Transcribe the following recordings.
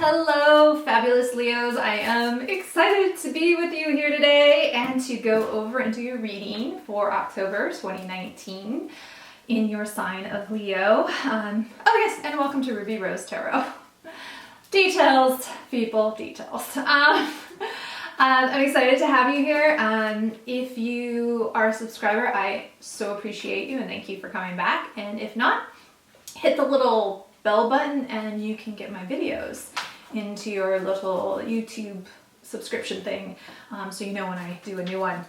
Hello, fabulous Leos. I am excited to be with you here today and to go over and do your reading for October 2019 in your sign of Leo. Oh yes, and welcome to Ruby Rose Tarot. Details, people, details. I'm excited to have you here. If you are a subscriber, I so appreciate you and thank you for coming back. And if not, hit the little bell button and you can get my videos into your little YouTube subscription thing, so you know when I do a new one.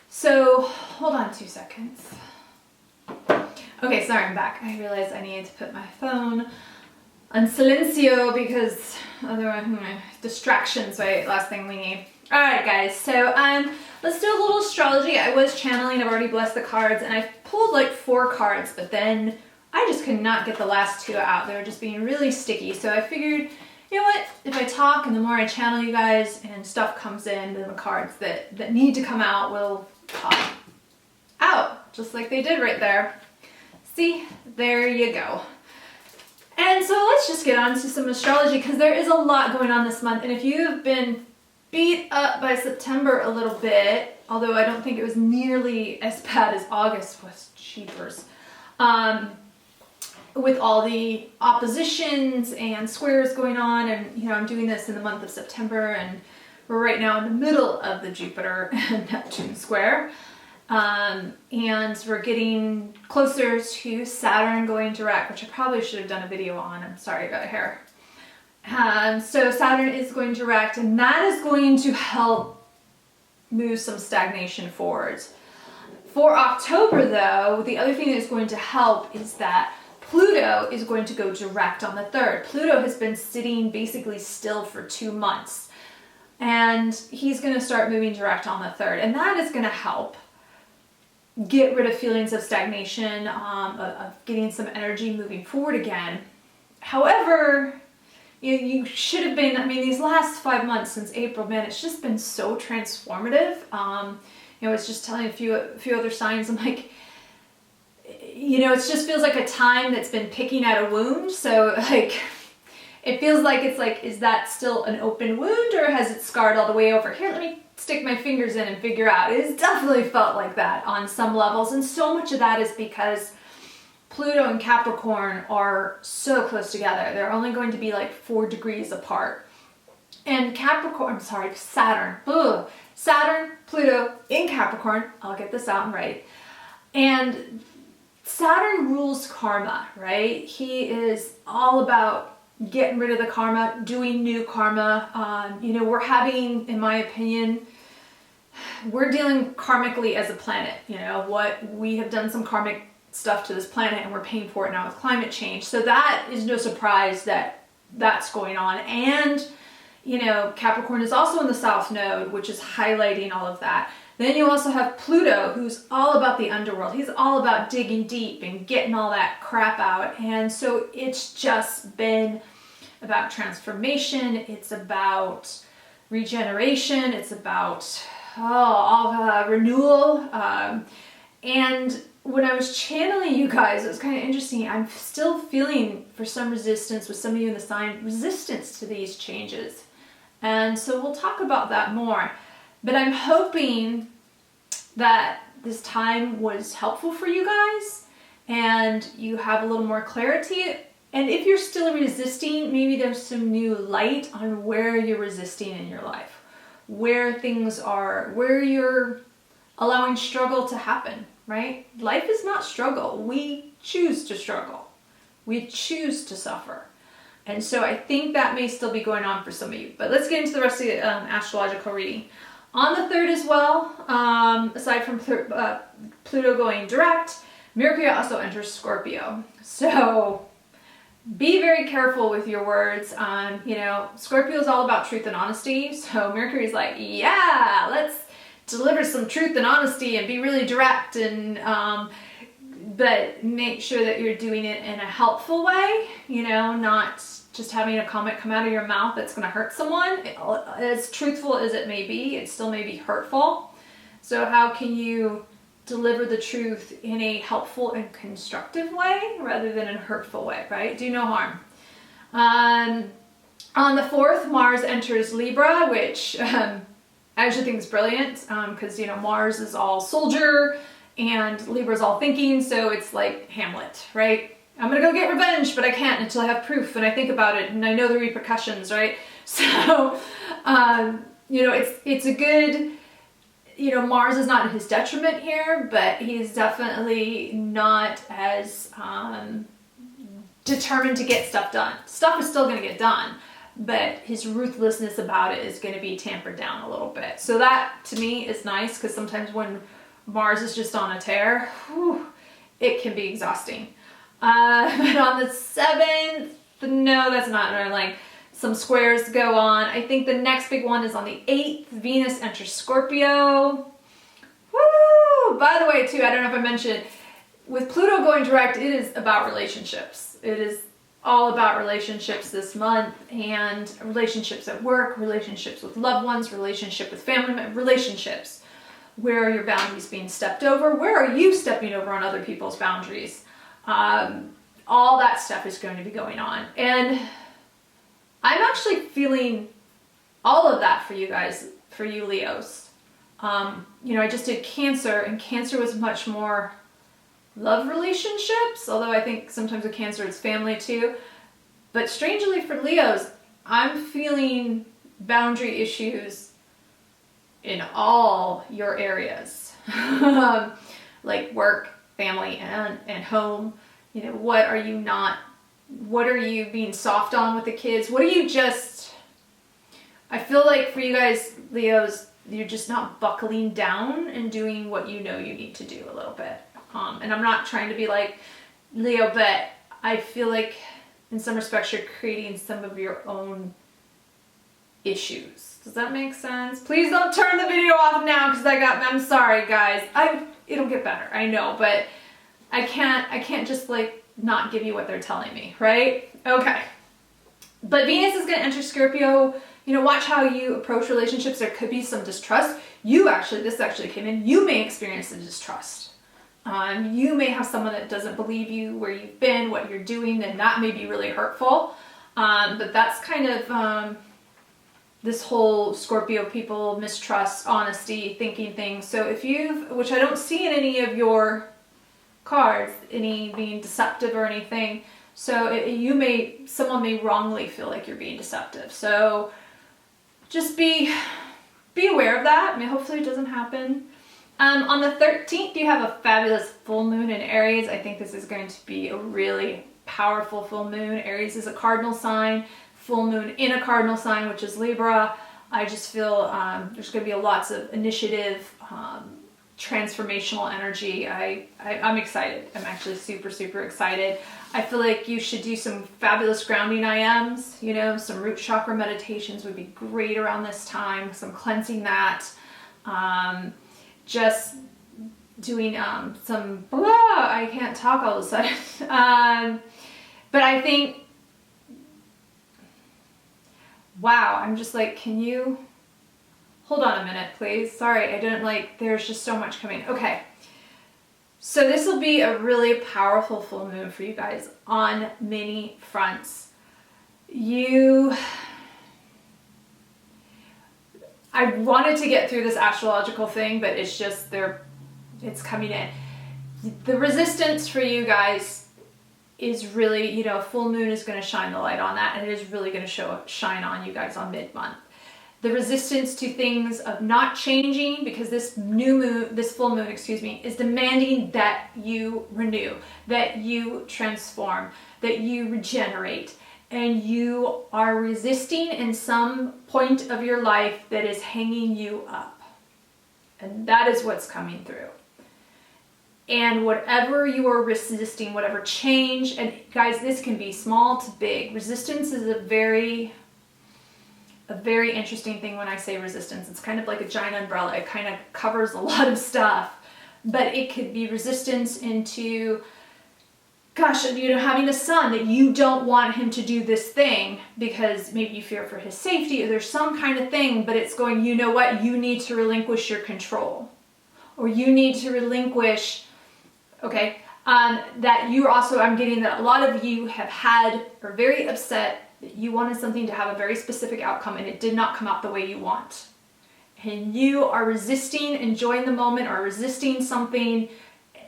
So hold on 2 seconds. Okay, sorry, I'm back. I realized I needed to put my phone on silencio because otherwise distractions, right? Last thing we need. All right, guys. So let's do a little astrology. I was channeling. I've already blessed the cards, and I pulled like 4 cards, but then I just could not get the last 2 out. They were just being really sticky. So I figured, you know what? If I talk and the more I channel you guys and stuff comes in, then the cards that need to come out will pop out, just like they did right there. See? There you go. And so let's just get on to some astrology because there is a lot going on this month. And if you have been beat up by September a little bit, although I don't think it was nearly as bad as August was, cheapers. With all the oppositions and squares going on, and you know, I'm doing this in the month of September, and we're right now in the middle of the Jupiter and Neptune square, and we're getting closer to Saturn going direct, which I probably should have done a video on. I'm sorry about hair. So Saturn is going direct, and that is going to help move some stagnation forwards. For October, though, the other thing that is going to help is that Pluto is going to go direct on the 3rd. Pluto has been sitting basically still for 2 months, and he's going to start moving direct on the 3rd, and that is going to help get rid of feelings of stagnation, of getting some energy moving forward again. However, you should have been, I mean, these last 5 months since April, man, it's just been so transformative. You know, I was just telling a few other signs, I'm like, you know, it just feels like a time that's been picking at a wound. So like, it feels like it's like, is that still an open wound or has it scarred all the way over? Here, let me stick my fingers in and figure out. It's definitely felt like that on some levels. And so much of that is because Pluto and Capricorn are so close together. They're only going to be like 4 degrees apart. And Saturn. Ugh. Saturn, Pluto in Capricorn. I'll get this out and right. And Saturn rules karma, right? He is all about getting rid of the karma, doing new karma. You know, we're having, in my opinion, we're dealing karmically as a planet. You know, what we have done some karmic stuff to this planet and we're paying for it now with climate change. So that is no surprise that that's going on. And, you know, Capricorn is also in the South Node, which is highlighting all of that. Then you also have Pluto, who's all about the underworld. He's all about digging deep and getting all that crap out. And so it's just been about transformation. It's about regeneration. It's about renewal. And when I was channeling you guys, it was kind of interesting. I'm still feeling, for some resistance with some of you in the sign, resistance to these changes. And so we'll talk about that more. But I'm hoping that this time was helpful for you guys and you have a little more clarity. And if you're still resisting, maybe there's some new light on where you're resisting in your life, where things are, where you're allowing struggle to happen, right? Life is not struggle. We choose to struggle. We choose to suffer. And so I think that may still be going on for some of you. But let's get into the rest of the astrological reading. On the 3rd as well, aside from Pluto going direct, Mercury also enters Scorpio. So be very careful with your words. You know, Scorpio is all about truth and honesty. So Mercury's like, yeah, let's deliver some truth and honesty and be really direct, and but make sure that you're doing it in a helpful way, you know, not just having a comment come out of your mouth that's going to hurt someone. As truthful as it may be, it still may be hurtful. So how can you deliver the truth in a helpful and constructive way rather than in a hurtful way, right? Do no harm. On the 4th, Mars enters Libra, which I actually think is brilliant because, you know, Mars is all soldier and Libra is all thinking, so it's like Hamlet, right? I'm gonna go get revenge, but I can't until I have proof and I think about it and I know the repercussions, right? So, you know, it's a good, you know, Mars is not his detriment here, but he's definitely not as determined to get stuff done. Stuff is still gonna get done, but his ruthlessness about it is gonna be tampered down a little bit. So that, to me, is nice, because sometimes when Mars is just on a tear, whew, it can be exhausting. But on the 7th, no, that's not right. Like, some squares go on. I think the next big one is on the 8th. Venus enters Scorpio. Woo! By the way, too, I don't know if I mentioned, with Pluto going direct, it is about relationships. It is all about relationships this month, and relationships at work, relationships with loved ones, relationship with family members, relationships. Where are your boundaries being stepped over? Where are you stepping over on other people's boundaries? All that stuff is going to be going on. And I'm actually feeling all of that for you guys, for you Leos. You know, I just did Cancer, and Cancer was much more love relationships, although I think sometimes with Cancer it's family too. But strangely for Leos, I'm feeling boundary issues in all your areas. Like work, family, and home. You know, what are you being soft on with the kids? What are you just, I feel like for you guys, Leos, you're just not buckling down and doing what you know you need to do a little bit. And I'm not trying to be like Leo, but I feel like in some respects you're creating some of your own issues. Does that make sense? Please don't turn the video off now because I'm sorry guys. It'll get better, I know, but I can't just like not give you what they're telling me, right? Okay. But Venus is going to enter Scorpio. You know, watch how you approach relationships. There could be some distrust. This actually came in. You may experience the distrust. You may have someone that doesn't believe you, where you've been, what you're doing, and that may be really hurtful. But that's kind of this whole Scorpio people, mistrust, honesty, thinking things. So if which I don't see in any of your cards, any being deceptive or anything. So someone may wrongly feel like you're being deceptive. So just be aware of that. I mean, hopefully it doesn't happen. On the 13th, you have a fabulous full moon in Aries. I think this is going to be a really powerful full moon. Aries is a cardinal sign. Full moon in a cardinal sign, which is Libra. I just feel there's going to be lots of initiative, transformational energy. I'm excited. I'm actually super, super excited. I feel like you should do some fabulous grounding IMs, you know, some root chakra meditations would be great around this time, some cleansing that, just doing some, I can't talk all of a sudden. But I think, wow, I'm just like, can you hold on a minute, please? Sorry, I didn't there's just so much coming. Okay. So this will be a really powerful full moon for you guys on many fronts. I wanted to get through this astrological thing, but it's just it's coming in. The resistance for you guys is really, you know, full moon is going to shine the light on that, and it is really going to shine on you guys on mid-month. The resistance to things of not changing, because this full moon, is demanding that you renew, that you transform, that you regenerate, and you are resisting in some point of your life that is hanging you up. And that is what's coming through. And whatever you are resisting, whatever change, and guys, this can be small to big. Resistance is a very interesting thing. When I say resistance, it's kind of like a giant umbrella. It kind of covers a lot of stuff, but it could be resistance into, gosh, you know, having a son that you don't want him to do this thing because maybe you fear for his safety, or there's some kind of thing, but it's going, you know what, you need to relinquish your control, or you need to relinquish, okay, That you also, I'm getting that a lot of you have had, are very upset that you wanted something to have a very specific outcome and it did not come out the way you want. And you are resisting enjoying the moment or resisting something,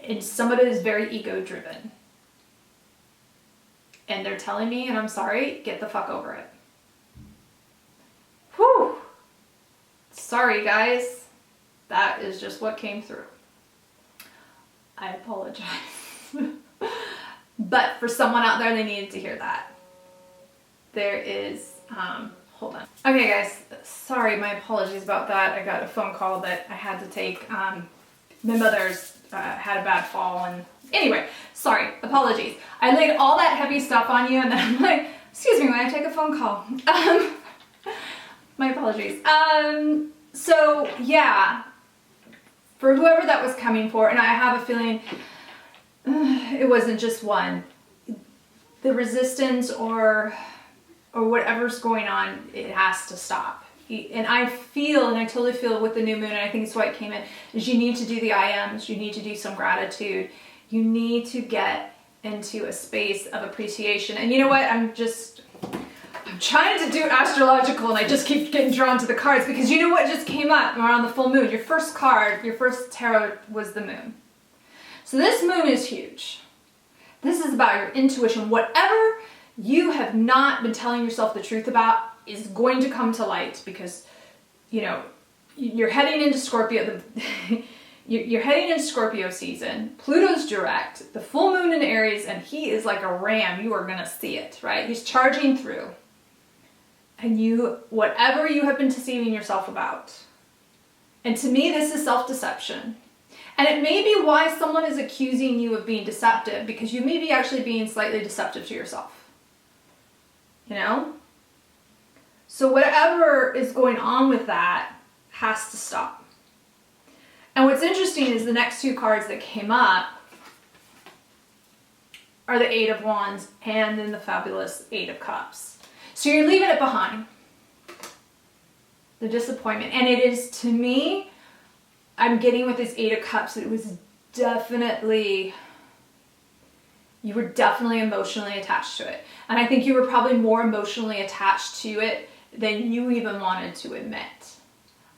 and some of it is very ego driven. And they're telling me, and I'm sorry, get the fuck over it. Whew. Sorry guys, that is just what came through. I apologize. But for someone out there, they needed to hear that. There is, hold on. Okay guys, sorry, my apologies about that. I got a phone call that I had to take. My mother's had a bad fall, and anyway, sorry, apologies. I laid all that heavy stuff on you and then I'm like, excuse me, when I take a phone call. My apologies. So yeah, for whoever that was coming for, and I have a feeling it wasn't just one. The resistance or whatever's going on, it has to stop. And I feel, and I totally feel with the new moon, and I think it's why it came in, is you need to do the I ams, you need to do some gratitude. You need to get into a space of appreciation. And you know what? I'm trying to do astrological and I just keep getting drawn to the cards because you know what just came up around the full moon? Your first card, your first tarot was the moon. So this moon is huge. This is about your intuition. Whatever you have not been telling yourself the truth about is going to come to light because, you know, you're heading into Scorpio. You're heading into Scorpio season. Pluto's direct. The full moon in Aries, and he is like a ram. You are going to see it, right? He's charging through. And whatever you have been deceiving yourself about. And to me, this is self-deception. And it may be why someone is accusing you of being deceptive, because you may be actually being slightly deceptive to yourself. You know? So whatever is going on with that has to stop. And what's interesting is the next two cards that came up are the Eight of Wands and then the fabulous Eight of Cups. So you're leaving it behind. The disappointment. And it is, to me, I'm getting with this Eight of Cups, it was definitely, you were definitely emotionally attached to it. And I think you were probably more emotionally attached to it than you even wanted to admit.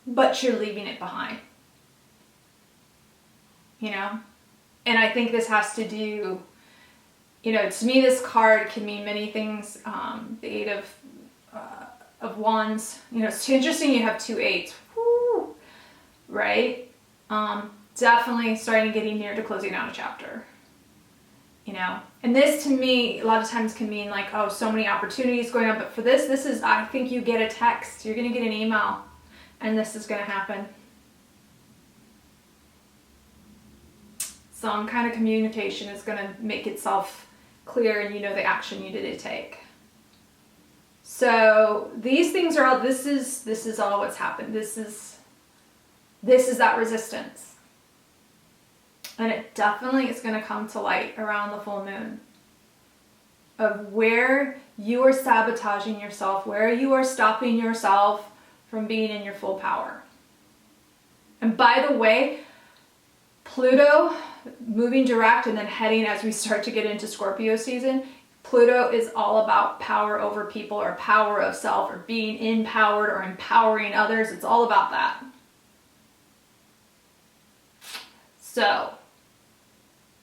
But you're leaving it behind. You know? And I think this has to do, you know, to me this card can mean many things. The Eight of Wands, you know, it's interesting you have two eights. Woo! Right? Definitely starting getting near to closing out a chapter. You know? And this to me, a lot of times can mean like, oh, so many opportunities going on. But for this is, I think you get a text. You're going to get an email. And this is going to happen. Some kind of communication is going to make itself clear and you know the action you need to take. So these things are all, this is all what's happened. This is that resistance. And it definitely is going to come to light around the full moon of where you are sabotaging yourself, where you are stopping yourself from being in your full power. And by the way, Pluto moving direct and then heading as we start to get into Scorpio season, Pluto is all about power over people or power of self or being empowered or empowering others. It's all about that. So,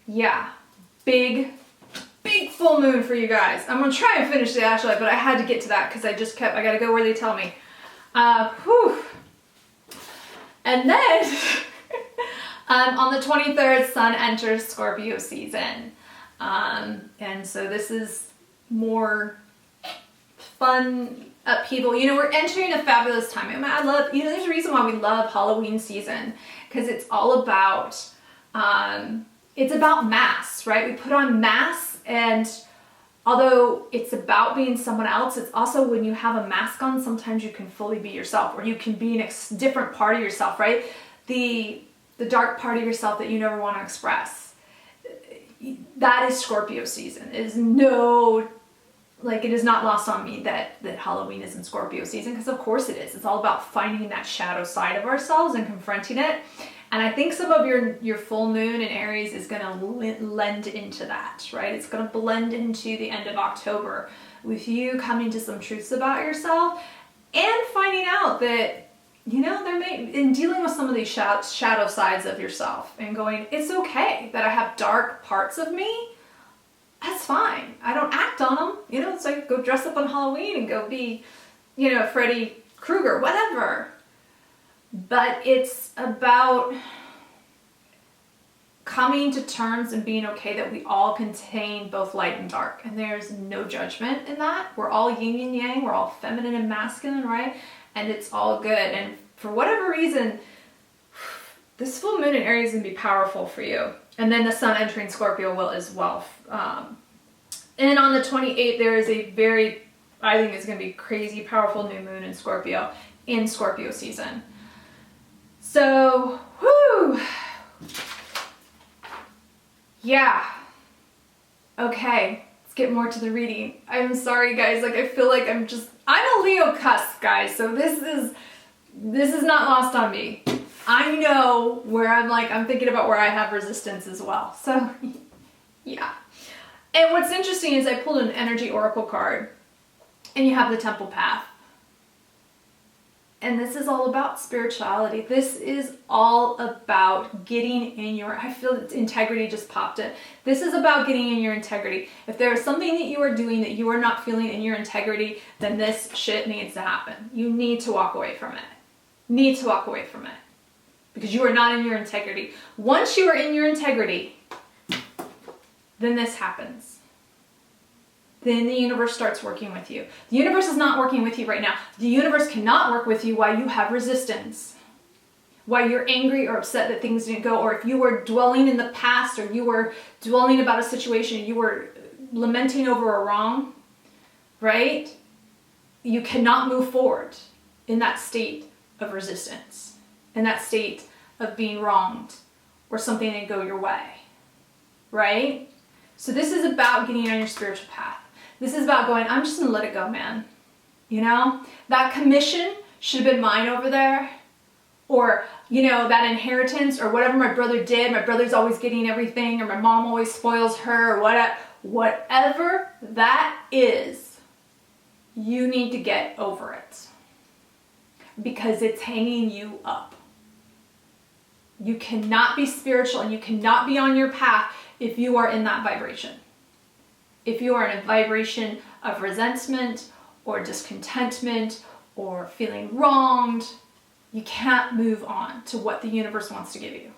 yeah, big full moon for you guys. I'm going to try and finish the astrology, but I had to get to that because I got to go where they tell me. And then on the 23rd, Sun enters Scorpio season. And so this is more fun upheaval. You know, we're entering a fabulous time. I mean, I love, you know, there's a reason why we love Halloween season, because it's all about, it's about masks, right? We put on masks, and although it's about being someone else, it's also when you have a mask on, sometimes you can fully be yourself, or you can be a different part of yourself, right? The dark part of yourself that you never want to express. That is Scorpio season. It is no like, it is not lost on me that Halloween is in Scorpio season, because of course it is. It's all about finding that shadow side of ourselves and confronting it. And I think some of your full moon in Aries is going to lend into that, right? It's going to blend into the end of October with you coming to some truths about yourself and finding out that, you know, in dealing with some of these shadow sides of yourself and going, it's okay that I have dark parts of me. That's fine. I don't act on them. You know, it's like go dress up on Halloween and go be, you know, Freddy Krueger, whatever. But it's about coming to terms and being okay that we all contain both light and dark. And there's no judgment in that. We're all yin and yang. We're all feminine and masculine, right? And it's all good. And for whatever reason, this full moon in Aries is going to be powerful for you. And then the sun entering Scorpio will as well. And on the 28th, there is a very, I think it's going to be crazy powerful new moon in Scorpio season. So, whoo! Yeah. Okay, let's get more to the reading. I'm sorry, guys. Like, I feel like I'm a Leo cusp, guys. So this is not lost on me. I know where I'm thinking about where I have resistance as well. So, yeah. And what's interesting is I pulled an energy oracle card, and you have the temple path. And this is all about spirituality. This is all about getting in your, I feel that integrity just popped in. This is about getting in your integrity. If there is something that you are doing that you are not feeling in your integrity, then this shit needs to happen. You need to walk away from it. Need to walk away from it. Because you are not in your integrity. Once you are in your integrity, then this happens. Then the universe starts working with you. The universe is not working with you right now. The universe cannot work with you while you have resistance. While you're angry or upset that things didn't go, or if you were dwelling in the past, or you were dwelling about a situation, you were lamenting over a wrong, right? You cannot move forward in that state of resistance, in that state of being wronged, or something didn't go your way, right? So this is about getting on your spiritual path. This is about going, I'm just going to let it go, man. You know, that commission should have been mine over there. Or, you know, that inheritance or whatever my brother did. My brother's always getting everything, or my mom always spoils her, or whatever that is, you need to get over it. Because it's hanging you up. You cannot be spiritual and you cannot be on your path if you are in that vibration. If you are in a vibration of resentment or discontentment or feeling wronged, you can't move on to what the universe wants to give you.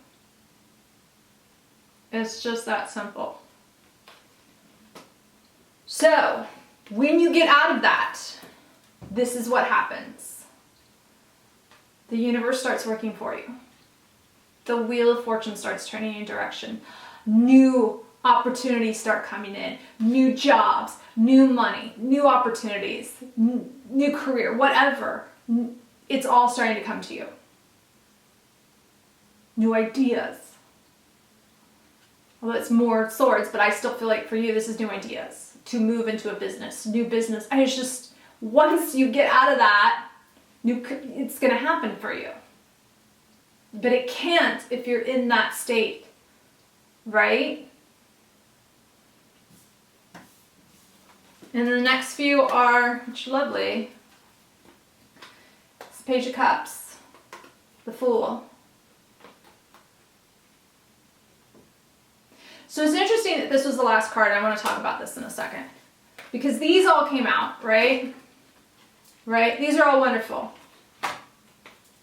It's just that simple. So, when you get out of that, this is what happens. The universe starts working for you. The wheel of fortune starts turning in your direction. New opportunities start coming in. New jobs, new money, new opportunities, new career, whatever. It's all starting to come to you. New ideas. Well, it's more swords, but I still feel like for you, this is new ideas. To move into a business, new business. And it's just, once you get out of that, it's going to happen for you. But it can't if you're in that state, right? And the next few are, which lovely, it's Page of Cups, the Fool. So it's interesting that this was the last card. I want to talk about this in a second. Because these all came out, right? Right? These are all wonderful.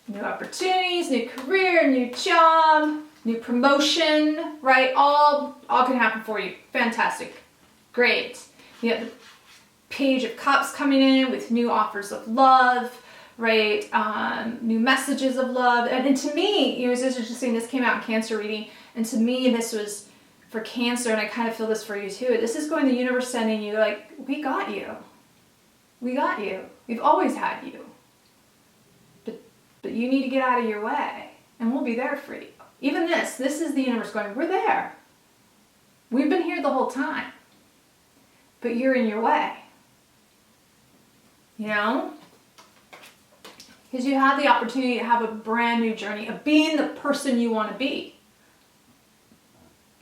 New opportunities, new career, new job, new promotion, right? All can happen for you. Fantastic. Great. You have the Page of Cups coming in with new offers of love, right? New messages of love. And to me, you know, it's interesting, this came out in Cancer reading, and to me, this was for Cancer, and I kind of feel this for you too. This is going, the universe sending you like, we got you. We got you. We've always had you. But you need to get out of your way, and we'll be there for you. Even this is the universe going, we're there. We've been here the whole time, but you're in your way. you know? Because you have the opportunity to have a brand new journey of being the person you want to be.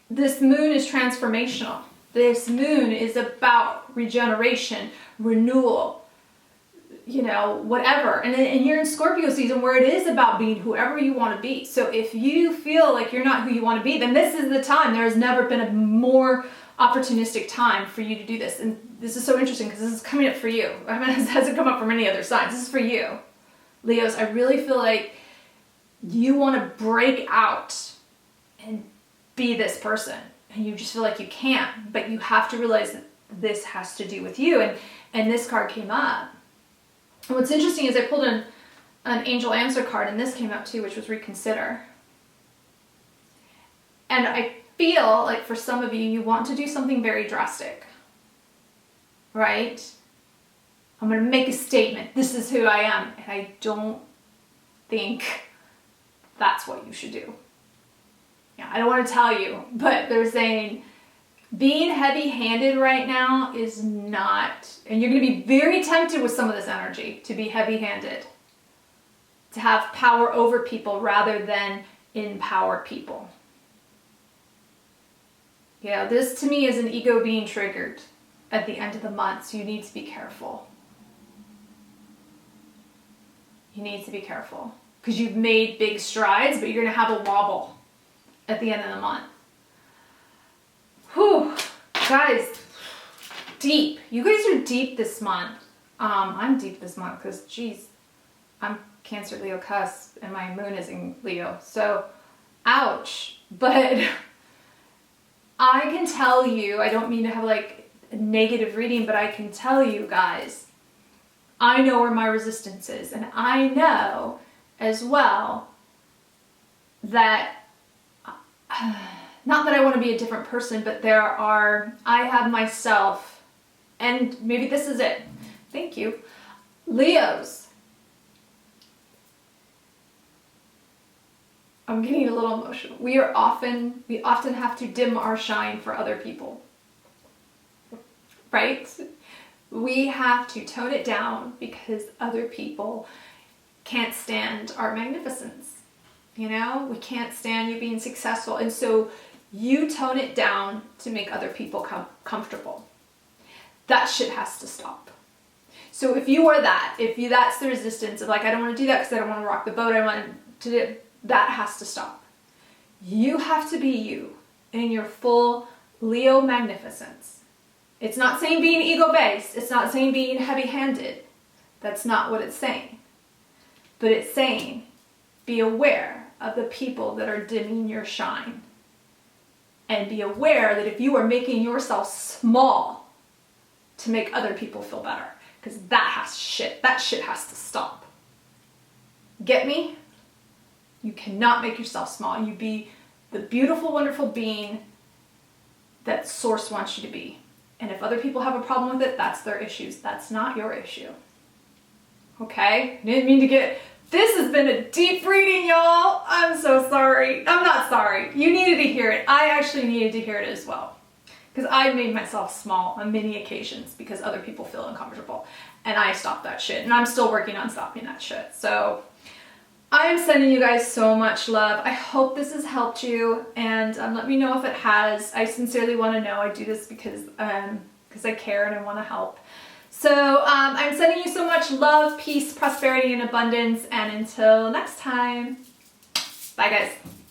This moon is transformational. This moon is about regeneration, renewal, you know, whatever. And you're in Scorpio season where it is about being whoever you want to be. So if you feel like you're not who you want to be, then this is the time. There has never been a more opportunistic time for you to do this. And this is so interesting because this is coming up for you. I mean, it hasn't come up for many other signs. This is for you. Leos, I really feel like you want to break out and be this person. And you just feel like you can't. But you have to realize that this has to do with you. And this card came up. And what's interesting is I pulled an angel answer card, and this came up too, which was reconsider. And I feel like for some of you, you want to do something very drastic, right? I'm going to make a statement. This is who I am. And I don't think that's what you should do. Yeah, I don't want to tell you, but they're saying being heavy-handed right now is not, and you're going to be very tempted with some of this energy to be heavy-handed, to have power over people rather than empower people. Yeah, this to me is an ego being triggered at the end of the month, so you need to be careful. You need to be careful because you've made big strides, but you're going to have a wobble at the end of the month. Whew, guys, deep. You guys are deep this month. I'm deep this month because, geez, I'm Cancer, Leo, cusp, and my moon is in Leo. So, ouch. But I can tell you, I don't mean to have like a negative reading, but I can tell you guys, I know where my resistance is. And I know as well that, not that I want to be a different person, but I have myself, and maybe this is it. Thank you. Leos. I'm getting a little emotional. We often have to dim our shine for other people. Right? We have to tone it down because other people can't stand our magnificence. You know, we can't stand you being successful. And so you tone it down to make other people comfortable. That shit has to stop. So if you are that, that's the resistance of like, I don't want to do that because I don't want to rock the boat. I want to do that, has to stop. You have to be you in your full Leo magnificence. It's not saying being ego-based. It's not saying being heavy-handed. That's not what it's saying. But it's saying be aware of the people that are dimming your shine. And be aware that if you are making yourself small to make other people feel better, because that shit has to stop. Get me? You cannot make yourself small. You be the beautiful, wonderful being that Source wants you to be. And if other people have a problem with it, that's their issues. That's not your issue. Okay? I didn't mean to get... This has been a deep reading, y'all. I'm so sorry. I'm not sorry. You needed to hear it. I actually needed to hear it as well. Because I made myself small on many occasions because other people feel uncomfortable. And I stopped that shit. And I'm still working on stopping that shit. So I'm sending you guys so much love. I hope this has helped you. And let me know if it has. I sincerely want to know. I do this because I care and I want to help. So I'm sending you so much love, peace, prosperity, and abundance. And until next time, bye guys.